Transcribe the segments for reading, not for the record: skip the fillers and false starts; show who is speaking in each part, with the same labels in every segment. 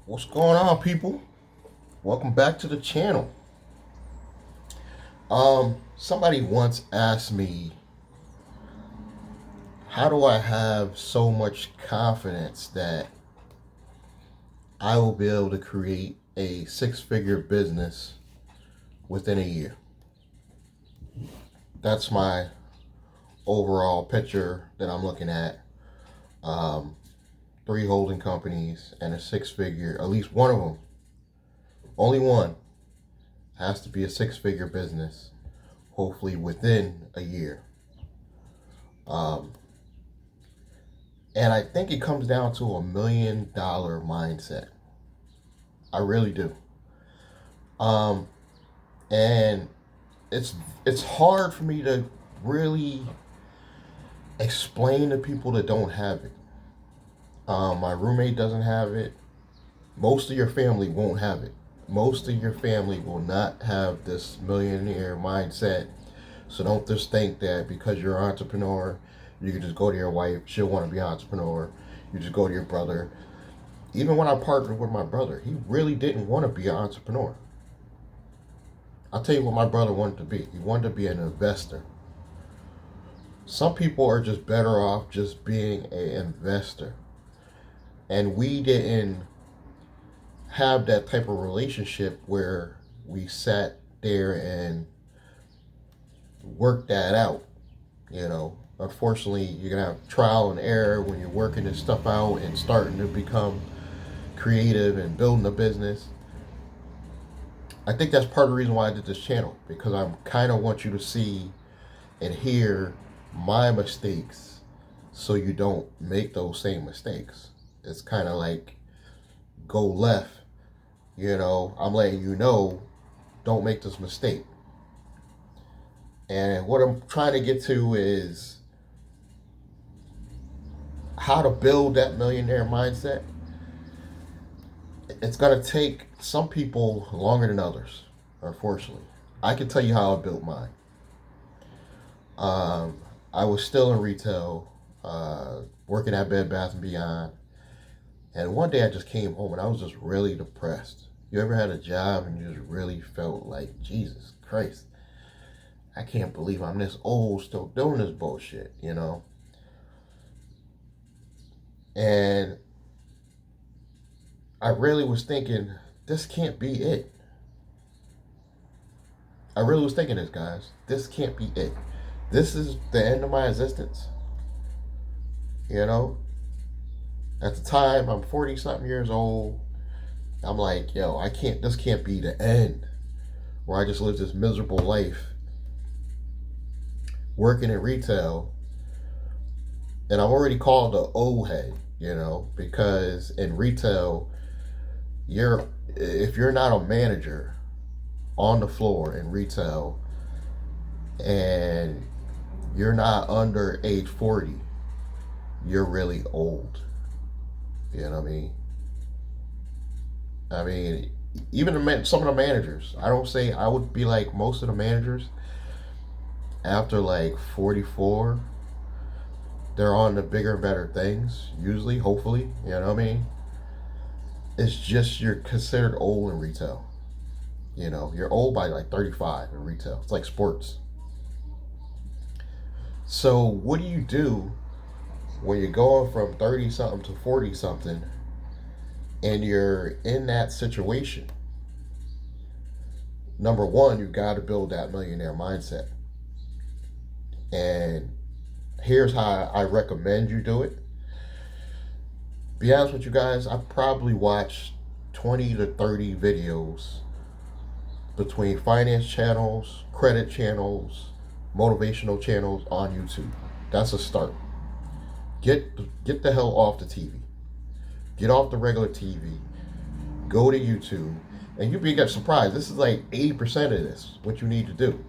Speaker 1: What's going on, people? Welcome back to the channel. Somebody once asked me, how do I have so much confidence that I will be able to create a six-figure business within a year? That's my overall picture that I'm looking at. Um, Three holding companies and a six-figure, at least one of them, only one, has to be a six-figure business, hopefully within a year. Um, and I think it comes down to $1 million mindset. I really do. Um, and it's hard for me to really explain to people that don't have it. My roommate doesn't have it. Most of your family won't have it. Most of your family will not have this millionaire mindset. So don't just think that because you're an entrepreneur, you can just go to your wife, she'll want to be an entrepreneur. You just go to your brother. Even when I partnered with my brother, he really didn't want to be an entrepreneur. I'll tell you what my brother wanted to be. He wanted to be an investor. Some people are just better off just being an investor. And we didn't have that type of relationship where we sat there and worked that out. Unfortunately, you're going to have trial and error when you're working this stuff out and starting to become creative and building a business. I think that's part of the reason why I did this channel, because I kind of want you to see and hear my mistakes so you don't make those same mistakes. It's kind of like go left. I'm letting you know, don't make this mistake. And what I'm trying to get to is how to build that millionaire mindset. It's going to take some people longer than others, unfortunately. I can tell you how I built mine. I was still in retail, working at Bed Bath & Beyond. And one day I just came home and I was just really depressed. You ever had a job and you just really felt like, Jesus Christ, I can't believe I'm this old still doing this bullshit, And I really was thinking, this can't be it. I really was thinking this, guys. This can't be it. This is the end of my existence. At the time, I'm 40 something years old. I'm like, yo, this can't be the end where I just live this miserable life working in retail. And I'm already called the old head, because in retail, if you're not a manager on the floor in retail and you're not under age 40, you're really old. You know what I mean? I mean, even some of the managers, I don't say I would be like most of the managers. After like 44, they're on the bigger and better things, usually, hopefully. You know what I mean? It's just you're considered old in retail. You're old by like 35 in retail. It's like sports. So what do you do when you're going from 30 something to 40 something and you're in that situation? Number one, you got to build that millionaire mindset. And here's how I recommend you do it. Be honest with you guys, I probably watched 20 to 30 videos between finance channels, credit channels, motivational channels on YouTube. That's a start. Get the hell off the TV. Get off the regular TV. Go to YouTube. And you'll be surprised. This is like 80% of this, what you need to do.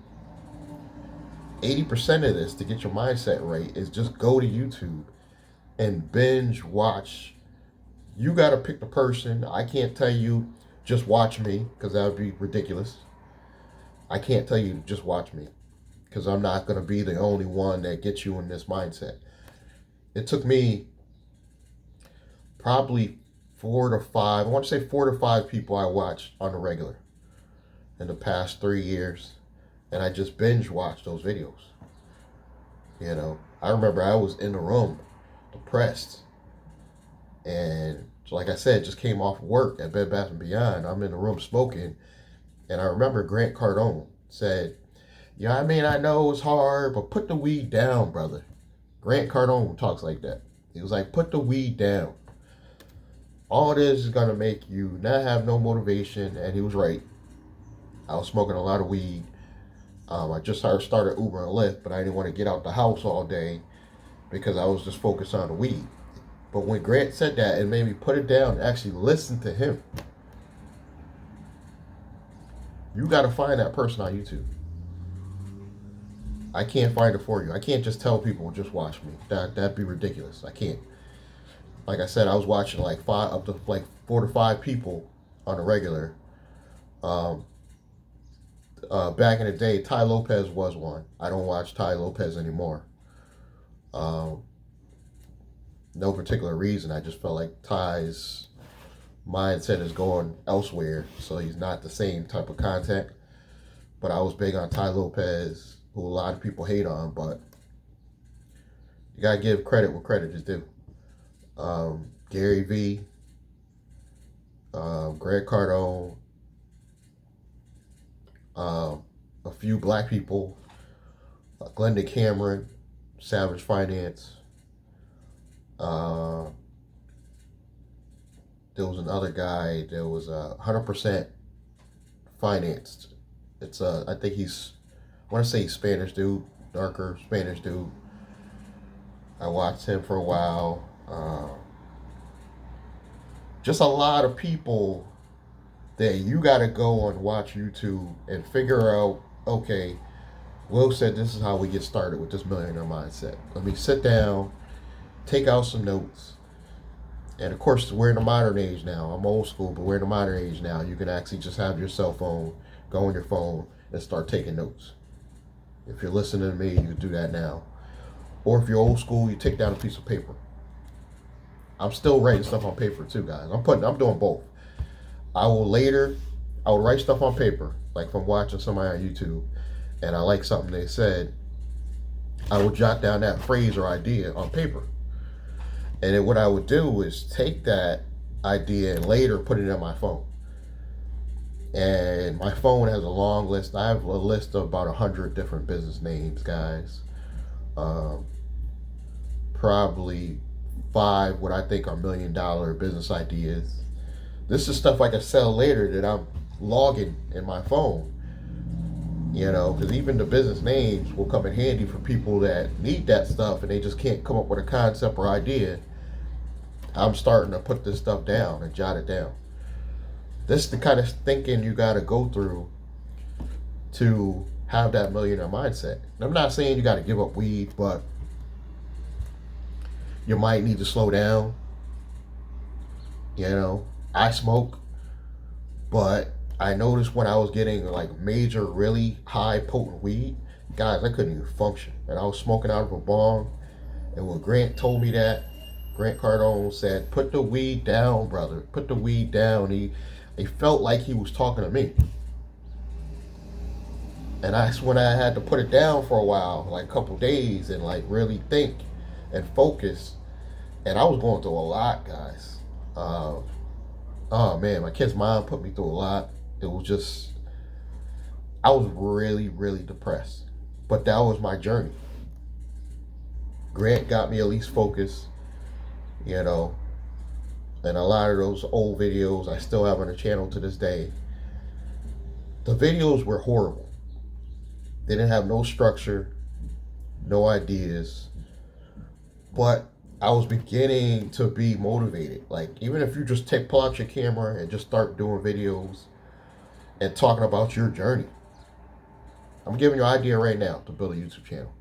Speaker 1: 80% of this to get your mindset right is just go to YouTube and binge watch. You got to pick the person. I can't tell you just watch me, because that would be ridiculous. I can't tell you just watch me, because I'm not going to be the only one that gets you in this mindset. It took me probably I want to say 4 to 5 people I watched on the regular in the past 3 years. And I just binge watched those videos. You know, I remember I was in the room depressed. And like I said, just came off work at Bed Bath & Beyond. I'm in the room smoking. And I remember Grant Cardone said, yeah, I mean, I know it's hard, but put the weed down, brother. Grant Cardone talks like that. He was like, put the weed down. All this is going to make you not have no motivation. And he was right. I was smoking a lot of weed. I just started Uber and Lyft, but I didn't want to get out the house all day because I was just focused on the weed. But when Grant said that, it made me put it down and actually listen to him. You got to find that person on YouTube. I can't find it for you. I can't just tell people, just watch me. That'd be ridiculous. I can't. Like I said, I was watching like 4 to 5 people on a regular. Back in the day, Ty Lopez was one. I don't watch Ty Lopez anymore. No particular reason. I just felt like Ty's mindset is going elsewhere, so he's not the same type of content. But I was big on Ty Lopez, who a lot of people hate on, but you gotta give credit where credit is due. Gary V, Grant Cardone, a few black people, Glenda Cameron, Savage Finance. There was another guy. There was 100% financed. It's I think I want to say Spanish dude, darker Spanish dude. I watched him for a while. Just a lot of people that you got to go and watch YouTube and figure out, okay, Will said this is how we get started with this millionaire mindset. Let me sit down, take out some notes. And of course, we're in the modern age now. I'm old school, but we're in the modern age now. You can actually just have your cell phone, go on your phone, and start taking notes. If you're listening to me, you can do that now. Or if you're old school, you take down a piece of paper. I'm still writing stuff on paper too, guys. I'm doing both. I will write stuff on paper, like from watching somebody on YouTube, and I like something they said, I would jot down that phrase or idea on paper. And then what I would do is take that idea and later put it in my phone. And my phone has a long list. I have a list of about 100 different business names, guys. Probably 5 what I think are $1 million business ideas. This is stuff I can sell later that I'm logging in my phone. You know, because even the business names will come in handy for people that need that stuff and they just can't come up with a concept or idea. I'm starting to put this stuff down and jot it down. This is the kind of thinking you got to go through to have that millionaire mindset. And I'm not saying you got to give up weed, but you might need to slow down. You know, I smoke, but I noticed when I was getting like major, really high potent weed, guys, I couldn't even function. And I was smoking out of a bong. And when Grant told me that, Grant Cardone said, put the weed down, brother. Put the weed down. He felt like he was talking to me. And that's when I had to put it down for a while, like a couple days, and like really think and focus. And I was going through a lot, guys. Oh man, my kid's mom put me through a lot. It was just, I was really, really depressed. But that was my journey. Grant got me at least focused, you know. And a lot of those old videos I still have on the channel to this day. The videos were horrible. They didn't have no structure, no ideas. But I was beginning to be motivated. Like, even if you just pull out your camera and just start doing videos and talking about your journey. I'm giving you an idea right now to build a YouTube channel.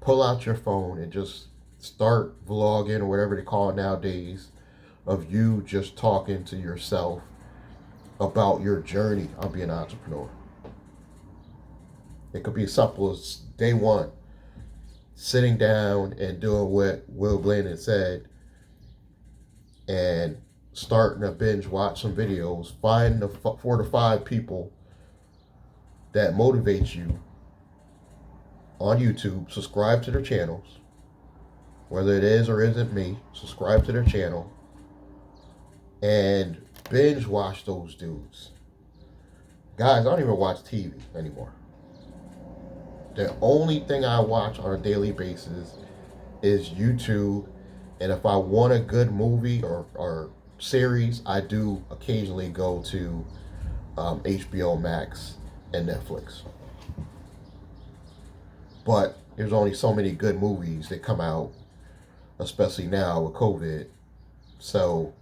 Speaker 1: Pull out your phone and just start vlogging or whatever they call it nowadays, of you just talking to yourself about your journey on being an entrepreneur. It could be as simple as day one, sitting down and doing what Will Glennon said and starting to binge watch some videos. Find the 4 to 5 people that motivate you on YouTube. Subscribe to their channels, whether it is or isn't me. Subscribe to their channel and binge watch those dudes. Guys, I don't even watch TV anymore. The only thing I watch on a daily basis is YouTube. And if I want a good movie or series, I do occasionally go to HBO Max and Netflix. But there's only so many good movies that come out, especially now with COVID. So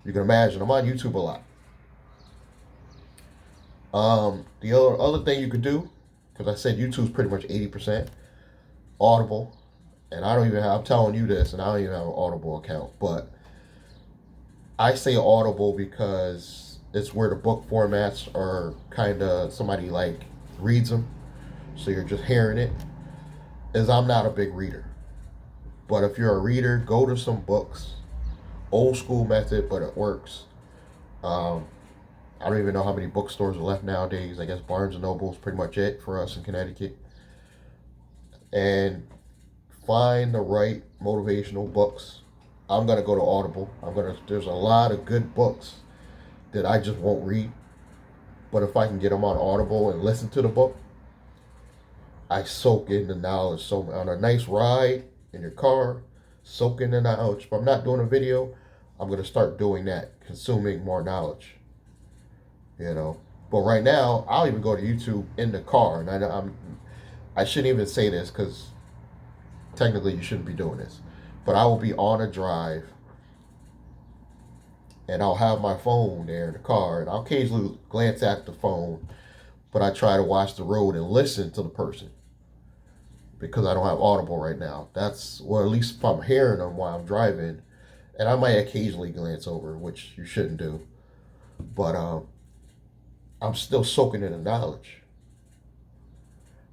Speaker 1: you can imagine I'm on YouTube a lot. The other thing you could do, because I said YouTube's pretty much 80%, Audible. And I don't even have, I'm telling you this, and I don't even have an Audible account. But I say Audible because it's where the book formats are kind of, somebody like reads them. So you're just hearing it. As I'm not a big reader. But if you're a reader, go to some books. Old school method, but it works. I don't even know how many bookstores are left nowadays. I guess Barnes and Noble is pretty much it for us in Connecticut. And find the right motivational books. I'm gonna go to Audible. There's a lot of good books that I just won't read. But if I can get them on Audible and listen to the book, I soak in the knowledge. So on a nice ride in your car, soak in the knowledge. If I'm not doing a video, I'm gonna start doing that, consuming more knowledge. But right now, I'll even go to YouTube in the car, and I shouldn't even say this because technically you shouldn't be doing this. But I will be on a drive, and I'll have my phone there in the car, and I'll occasionally glance at the phone, but I try to watch the road and listen to the person because I don't have Audible right now. Or at least if I'm hearing them while I'm driving, and I might occasionally glance over, which you shouldn't do. But I'm still soaking in the knowledge.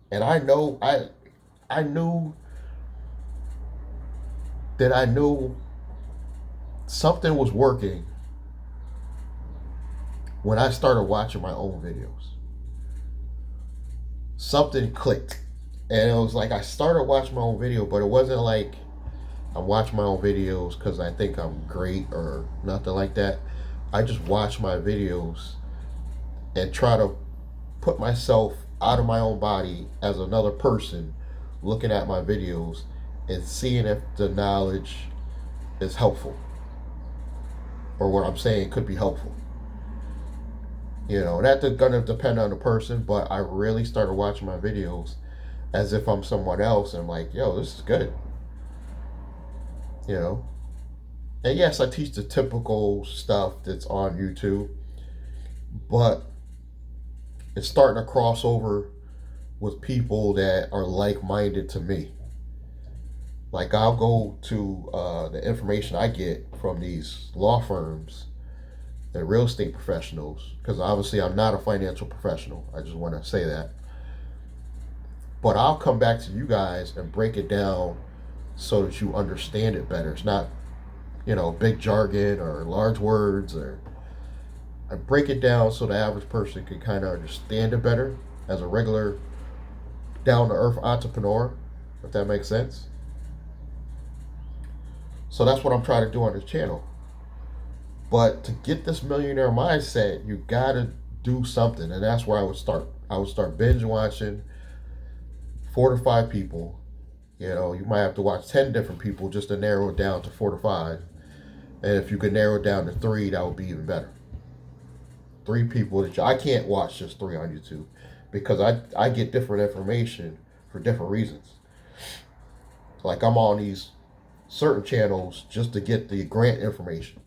Speaker 1: And I knew that I knew something was working when I started watching my own videos. Something clicked. And it was like I started watching my own video, but it wasn't like I'm watching my own videos because I think I'm great or nothing like that. I just watch my videos and try to put myself out of my own body as another person looking at my videos and seeing if the knowledge is helpful or what I'm saying could be helpful. That's gonna depend on the person, but I really started watching my videos as if I'm someone else, and I'm like, yo, this is good. And yes, I teach the typical stuff that's on YouTube, but it's starting to cross over with people that are like-minded to me. Like I'll go to the information I get from these law firms and real estate professionals, because obviously I'm not a financial professional. I just want to say that. But I'll come back to you guys and break it down so that you understand it better. It's not, big jargon or large words, or I break it down so the average person can kind of understand it better as a regular down-to-earth entrepreneur, if that makes sense. So that's what I'm trying to do on this channel. But to get this millionaire mindset, you gotta do something, and that's where I would start. I would start binge watching 4 to 5 people. You might have to watch 10 different people just to narrow it down to 4 to 5. And if you could narrow it down to 3, that would be even better. 3 people that I can't watch just 3 on YouTube because I get different information for different reasons. Like I'm on these certain channels just to get the grant information.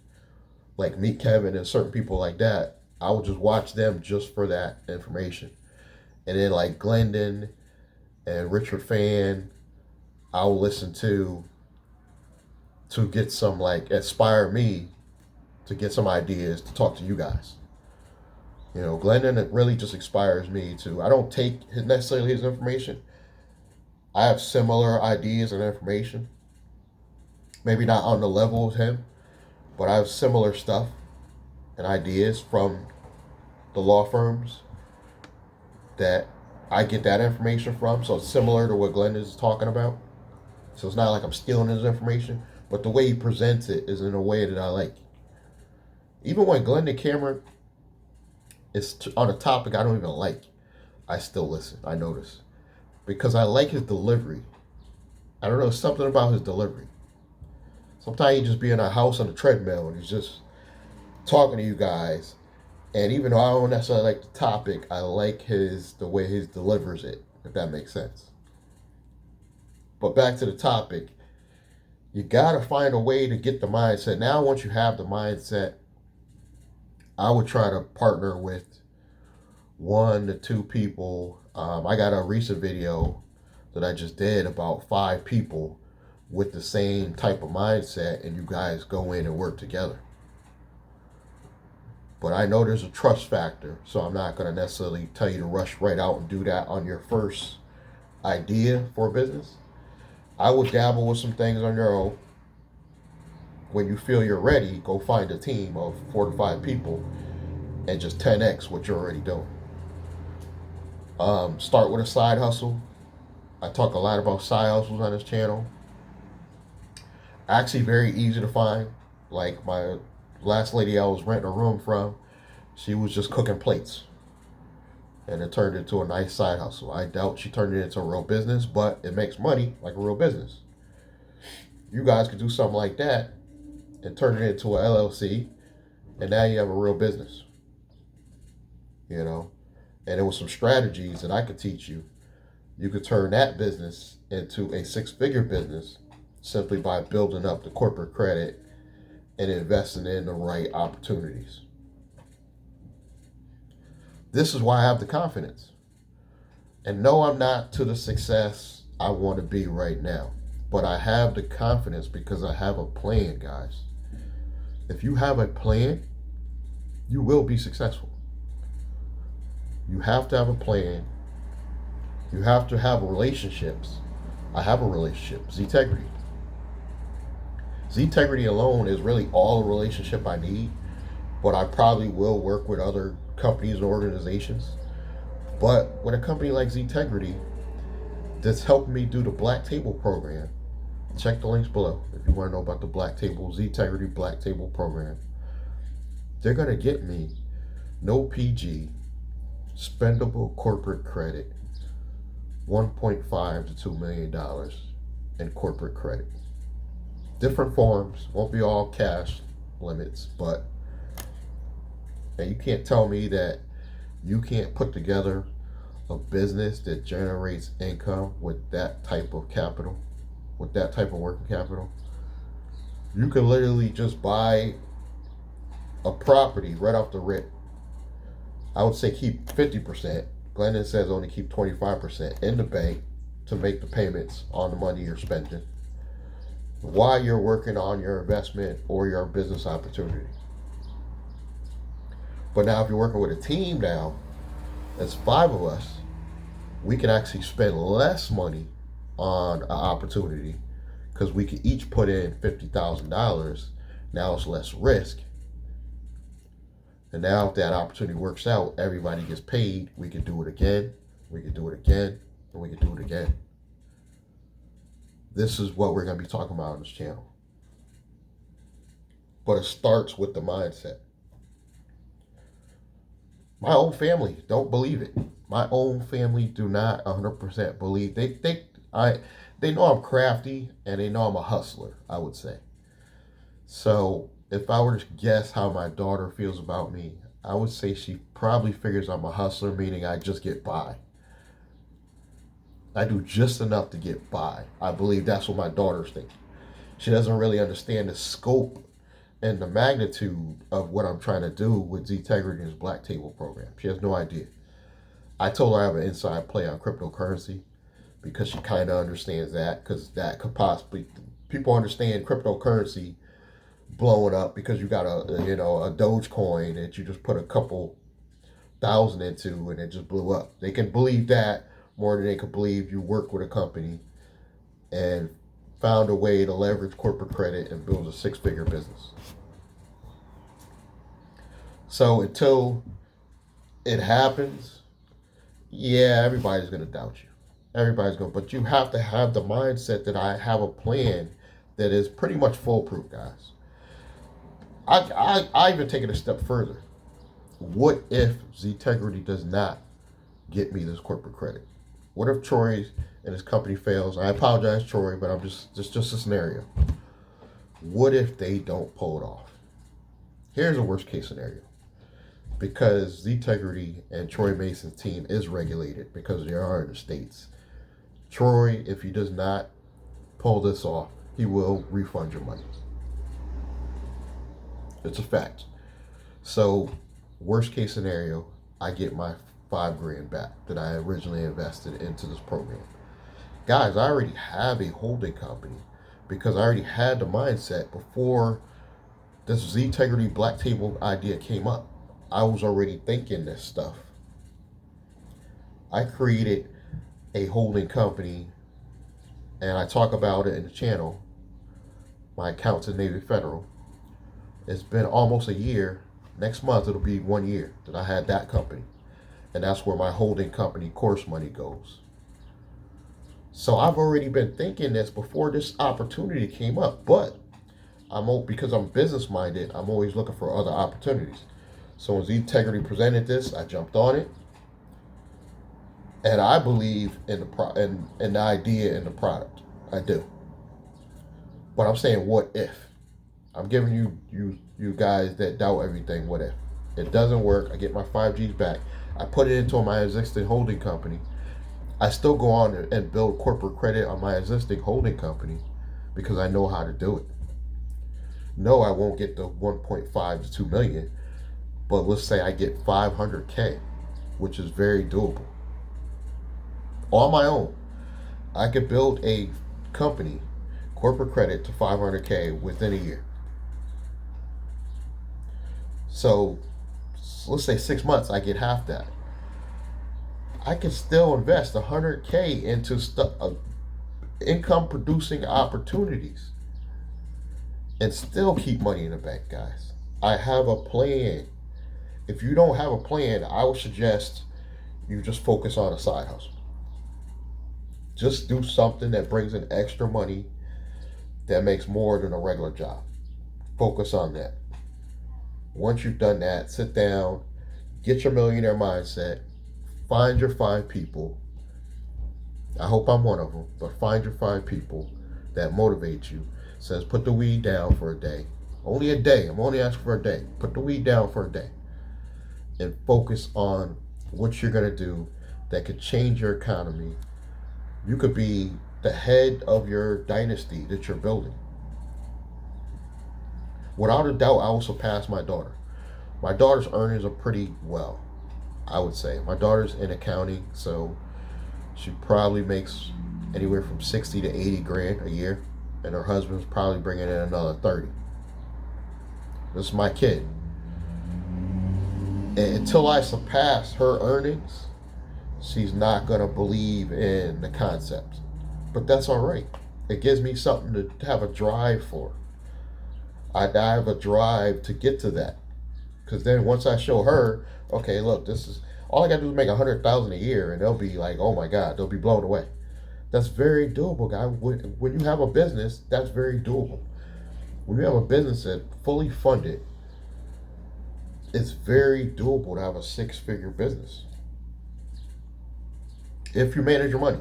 Speaker 1: Like Meet Kevin and certain people like that. I would just watch them just for that information. And then like Glendon and Richard Fan, I'll listen to get some, like, inspire me to get some ideas to talk to you guys. Glendon, it really just inspires me to, I don't take necessarily his information. I have similar ideas and information. Maybe not on the level of him, But I have similar stuff and ideas from the law firms that I get that information from. So it's similar to what Glenn is talking about. So it's not like I'm stealing his information, but the way he presents it is in a way that I like. Even when Glenn and Cameron is on a topic I don't even like, I still listen. I notice. Because I like his delivery. I don't know, something about his delivery. Sometimes he just be in a house on a treadmill and he's just talking to you guys. And even though I don't necessarily like the topic, I like the way he delivers it, if that makes sense. But back to the topic, you gotta find a way to get the mindset. Now, once you have the mindset, I would try to partner with 1 to 2 people. I got a recent video that I just did about 5 people with the same type of mindset, and you guys go in and work together. But I know there's a trust factor, so I'm not going to necessarily tell you to rush right out and do that on your first idea for a business. I would dabble with some things on your own. When you feel you're ready, go find a team of 4 to 5 people and just 10x what you're already doing. Start with a side hustle. I talk a lot about side hustles on this channel. Actually, very easy to find. Like my last lady I was renting a room from, she was just cooking plates. And it turned into a nice side hustle. I doubt she turned it into a real business, but it makes money like a real business. You guys could do something like that and turn it into an LLC, and now you have a real business. You know? And there was some strategies that I could teach you. You could turn that business into a 6-figure business simply by building up the corporate credit and investing in the right opportunities. This is why I have the confidence. And no, I'm not to the success I want to be right now. But I have the confidence because I have a plan, guys. If you have a plan, you will be successful. You have to have a plan. You have to have relationships. I have a relationship, Z-Tegrity. Z-Tegrity alone is really all the relationship I need, but I probably will work with other companies and organizations. But with a company like Z-Tegrity that's helping me do the Black Table program, check the links below if you want to know about the Black Table, Z-Tegrity Black Table program. They're going to get me no PG, spendable corporate credit, $1.5 to $2 million in corporate credit. Different forms, won't be all cash limits, but and you can't tell me that you can't put together a business that generates income with that type of capital, with that type of working capital. You can literally just buy a property right off the rip. I would say keep 50%. Glendon says only keep 25% in the bank to make the payments on the money you're spending while you're working on your investment or your business opportunity. But now if you're working with a team now, that's 5 of us, we can actually spend less money on an opportunity because we can each put in $50,000. Now it's less risk. And now if that opportunity works out, everybody gets paid. We can do it again. We can do it again. And we can do it again. This is what we're going to be talking about on this channel. But it starts with the mindset. My own family don't believe it. My own family do not 100% believe. They know I'm crafty and they know I'm a hustler, I would say. So if I were to guess how my daughter feels about me, I would say she probably figures I'm a hustler, meaning I just get by. I do just enough to get by. I believe that's what my daughter's thinking. She doesn't really understand the scope and the magnitude of what I'm trying to do with Z-Tegrity's Black Table program. She has no idea. I told her I have an inside play on cryptocurrency because she kind of understands that, because that could possibly, people understand cryptocurrency blowing up because you got a Dogecoin that you just put a couple thousand into and it just blew up. They can believe that more than they could believe you work with a company and found a way to leverage corporate credit and build a 6-figure business. So until it happens, yeah, everybody's gonna doubt you. Everybody's gonna, but you have to have the mindset that I have a plan that is pretty much foolproof, guys. I even take it a step further. What if Ztegrity does not get me this corporate credit? What if Troy and his company fails? I apologize, Troy, but I'm just a scenario. What if they don't pull it off? Here's a worst case scenario. Because Ztegrity and Troy Mason's team is regulated because they are in the States. Troy, if he does not pull this off, he will refund your money. It's a fact. So, worst case scenario, I get my $5,000 back that I originally invested into this program. Guys, I already have a holding company because I already had the mindset before this Ztegrity Black Table idea came up. I was already thinking this stuff. I created a holding company and I talk about it in the channel. My account's in Navy Federal. It's been almost a year. Next month it'll be 1 year that I had that company. And that's where my holding company course money goes. So I've already been thinking this before this opportunity came up, but because I'm business minded, I'm always looking for other opportunities. So when Ztegrity presented this, I jumped on it, and I believe in in the idea and the product. I do. But I'm saying, what if? I'm giving you guys that doubt everything. What if it doesn't work? I get my 5Gs back. I put it into my existing holding company. I still go on and build corporate credit on my existing holding company because I know how to do it. No, I won't get the 1.5 to 2 million, but let's say I get 500K, which is very doable. On my own, I could build a company, corporate credit to 500K within a year. So let's say 6 months, I get half that. I can still invest 100K into income producing opportunities and still keep money in the bank, guys. I have a plan. If you don't have a plan, I would suggest you just focus on a side hustle. Just do something that brings in extra money that makes more than a regular job. Focus on that. Once you've done that, sit down, get your millionaire mindset, find your 5 people. I hope I'm one of them, but find your 5 people that motivate you. Says put the weed down for a day. Only a day. I'm only asking for a day. Put the weed down for a day. And focus on what you're going to do that could change your economy. You could be the head of your dynasty that you're building. Without a doubt, I will surpass my daughter. My daughter's earnings are pretty well, I would say. My daughter's in accounting, so she probably makes anywhere from 60 to 80 grand a year, and her husband's probably bringing in another 30. This is my kid. And until I surpass her earnings, she's not going to believe in the concept. But that's all right. It gives me something to have a drive for. I have a drive to get to that. Because then once I show her, okay, look, this is all I got to do is make 100,000 a year, and they'll be like, oh my God, they'll be blown away. That's very doable, guy. When you have a business, that's very doable. When you have a business that's fully funded, it's very doable to have a 6-figure business if you manage your money.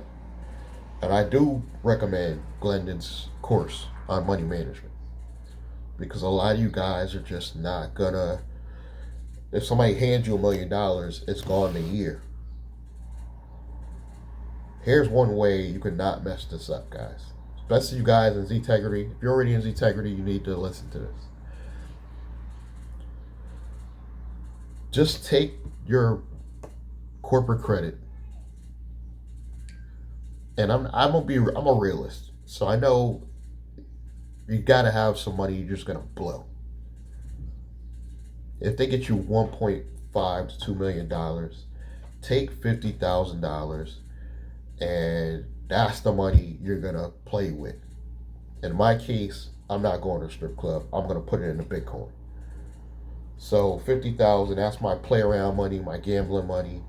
Speaker 1: And I do recommend Glendon's course on money management because a lot of you guys are just not gonna. If somebody hands you $1 million, it's gone in a year. Here's one way you can not mess this up, guys. Especially you guys in Ztegrity. If you're already in Ztegrity, you need to listen to this. Just take your corporate credit, and I'm a realist, so I know you gotta have some money you're just gonna blow. If they get you 1.5 to $2 million, take $50,000, and that's the money you're gonna play with. In my case, I'm not going to a strip club. I'm gonna put it in a Bitcoin. So 50,000, that's my play around money, my gambling money.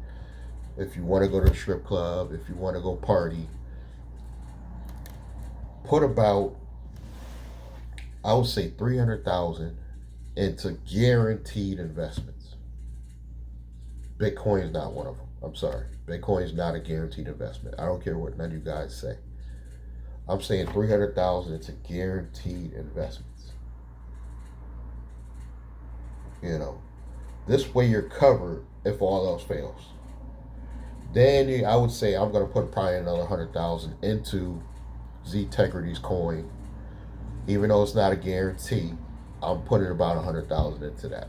Speaker 1: If you want to go to a strip club, if you want to go party, put about, I would say 300,000 into guaranteed investments. Bitcoin is not one of them. I'm sorry. Bitcoin is not a guaranteed investment. I don't care what none of you guys say. I'm saying 300,000 into guaranteed investments. You know, this way you're covered if all else fails. Then I would say I'm gonna put probably another 100,000 into Ztegrity's coin, even though it's not a guarantee. I'm putting about 100,000 into that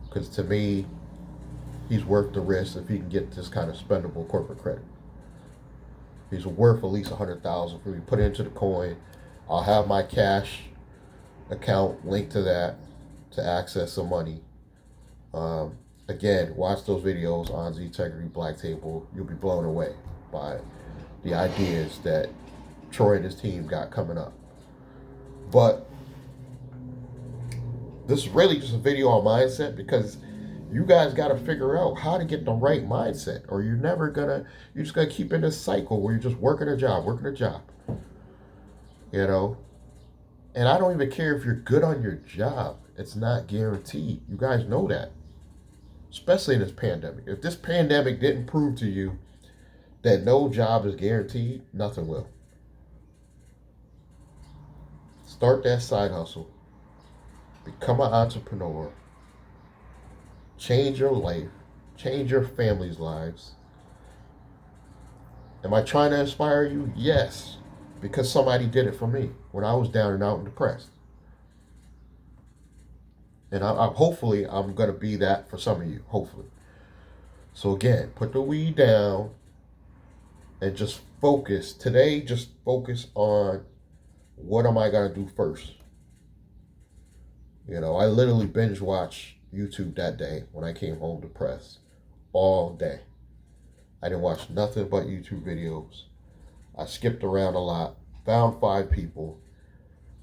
Speaker 1: because to me, he's worth the risk if he can get this kind of spendable corporate credit. He's worth at least 100,000 for me. Put it into the coin. I'll have my cash account linked to that to access some money. Again, watch those videos on Ztegrity Black Table. You'll be blown away by the ideas that Troy and his team got coming up. But this is really just a video on mindset because you guys got to figure out how to get the right mindset, or you're just gonna keep in this cycle where you're just working a job, you know. And I don't even care if you're good on your job. It's not guaranteed. You guys know that, especially in this pandemic. If this pandemic didn't prove to you that no job is guaranteed, nothing will. Start that side hustle. Become an entrepreneur. Change your life. Change your family's lives. Am I trying to inspire you? Yes. Because somebody did it for me when I was down and out and depressed. And hopefully I'm going to be that for some of you. Hopefully. So again, put the weed down and just focus. Today, just focus on what am I going to do first. You know, I literally binge watched YouTube that day when I came home depressed all day. I didn't watch nothing but YouTube videos. I skipped around a lot, found 5 people.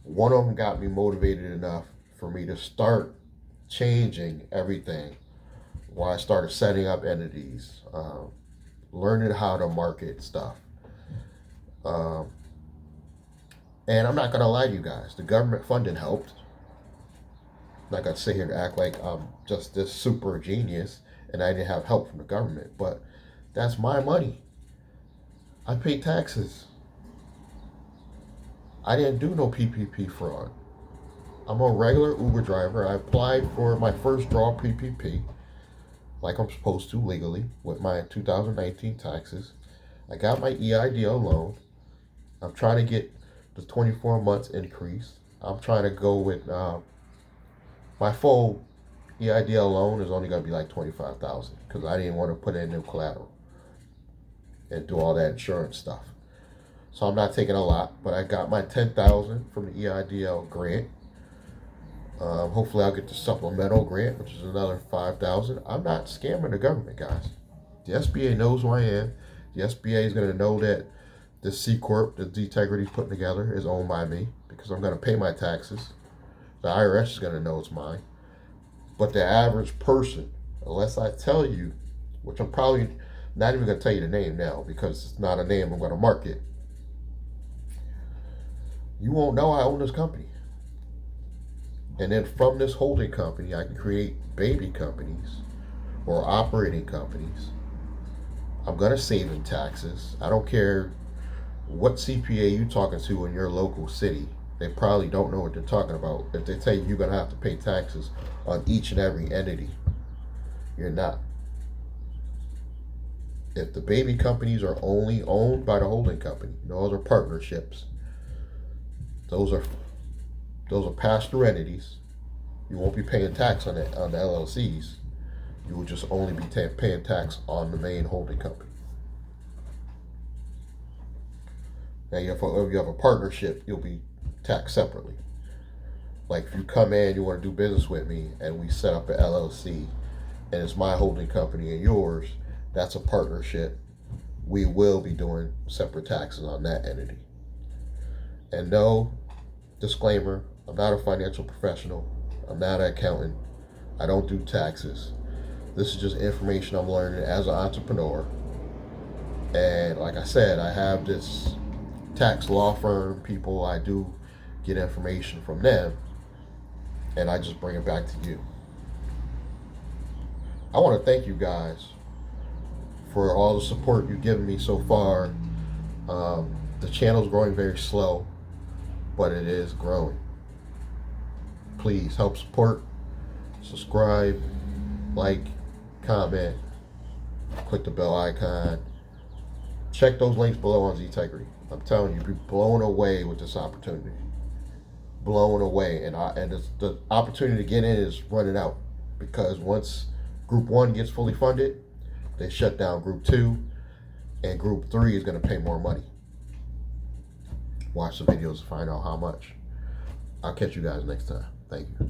Speaker 1: One of them got me motivated enough for me to start changing everything. While I started setting up entities, learning how to market stuff. And I'm not going to lie to you guys, the government funding helped. I'm not going to sit here and act like I'm just this super genius and I didn't have help from the government, but that's my money. I pay taxes. I didn't do no PPP fraud. I'm a regular Uber driver. I applied for my first draw PPP like I'm supposed to legally with my 2019 taxes. I got my EIDL loan. I'm trying to get the 24 months increase. I'm trying to go with my full EIDL loan is only going to be like $25,000 because I didn't want to put in new collateral and do all that insurance stuff. So I'm not taking a lot, but I got my $10,000 from the EIDL grant. Hopefully I'll get the supplemental grant, which is another $5,000. I'm not scamming the government, guys. The SBA knows who I am. The SBA is going to know that the C Corp that Ztegrity is putting together is owned by me because I'm going to pay my taxes. The IRS is going to know it's mine. But the average person, unless I tell you, which I'm probably not even going to tell you the name now because it's not a name I'm going to market, you won't know I own this company. And then from this holding company, I can create baby companies or operating companies. I'm going to save in taxes. I don't care what CPA you're talking to in your local city. They probably don't know what they're talking about. If they tell you you're going to have to pay taxes on each and every entity, you're not. If the baby companies are only owned by the holding company, no other partnerships, those are pass-through entities. You won't be paying tax on the LLCs. You will just only be paying tax on the main holding company. Now, if you have a partnership, you'll be taxed separately. Like if you come in, you want to do business with me, and we set up an LLC, and it's my holding company and yours, that's a partnership. We will be doing separate taxes on that entity. And no, disclaimer, I'm not a financial professional. I'm not an accountant. I don't do taxes. This is just information I'm learning as an entrepreneur. And like I said, I have this tax law firm people. I do get information from them, and I just bring it back to you. I want to thank you guys for all the support you've given me so far. The channel's growing very slow, but it is growing. Please help support, subscribe, like, comment, click the bell icon. Check those links below on Ztegrity. I'm telling you, you'll be blown away with this opportunity. Blown away. And the opportunity to get in is running out, because once Group 1 gets fully funded, they shut down Group 2, and Group 3 is going to pay more money. Watch the videos to find out how much. I'll catch you guys next time. Thank you.